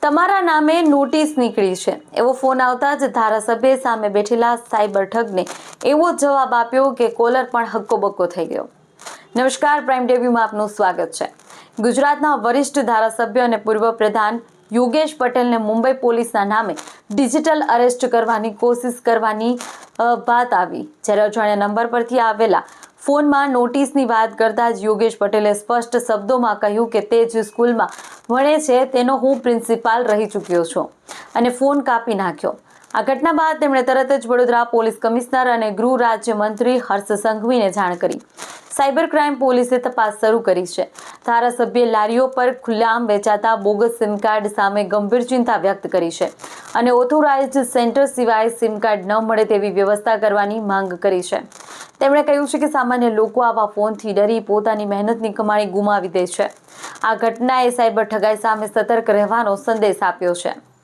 તમારા નામે નોટિસ નીકળી છે એવો ફોન આવતા જ ધારાસભ્ય સામે બેઠેલા સાયબર ઠગને એવો જવાબ આપ્યો કે કોલર પણ હક્કોબક્કો થઈ ગયો। નમસ્કાર, પ્રાઇમ ટીવીમાં આપનું સ્વાગત છે। ગુજરાતના વરિષ્ઠ ધારાસભ્ય અને પૂર્વ પ્રધાન યોગેશ પટેલને મુંબઈ પોલીસના નામે ડિજિટલ અરેસ્ટ કરવાની કોશિશ કરવાની વાત આવી, જ્યારે અજાણ્યા નંબર પરથી આવેલા ફોનમાં નોટિસની વાત કરતા જ યોગેશ પટેલે સ્પષ્ટ શબ્દોમાં કહ્યું કે તે જ સ્કૂલમાં ભણે છે તેનો હું પ્રિન્સિપાલ રહી ચૂક્યો છું અને ફોન કાપી નાખ્યો। આ ઘટના બાદ તેમણે તરત જ વડોદરા પોલીસ કમિશનર અને ગૃહ રાજ્યમંત્રી હર્ષ સંઘવીને જાણ કરી। સાયબર ક્રાઇમ પોલીસે તપાસ શરૂ કરી છે। ધારાસભ્યે લારીઓ પર ખુલ્લેઆમ વેચાતા બોગસ સિમ કાર્ડ સામે ગંભીર ચિંતા વ્યક્ત કરી છે અને ઓથોરાઇઝ્ડ સેન્ટર સિવાય સિમ કાર્ડ ન મળે તેવી વ્યવસ્થા કરવાની માંગ કરી છે। તેમણે કહ્યું છે કે સામાન્ય લોકો આવા ફોનથી ડરી પોતાની મહેનતની કમાણી ગુમાવી દે છે। આ ઘટનાએ સાયબર ઠગાઈ સામે સતર્ક રહેવાનો સંદેશ આપ્યો છે।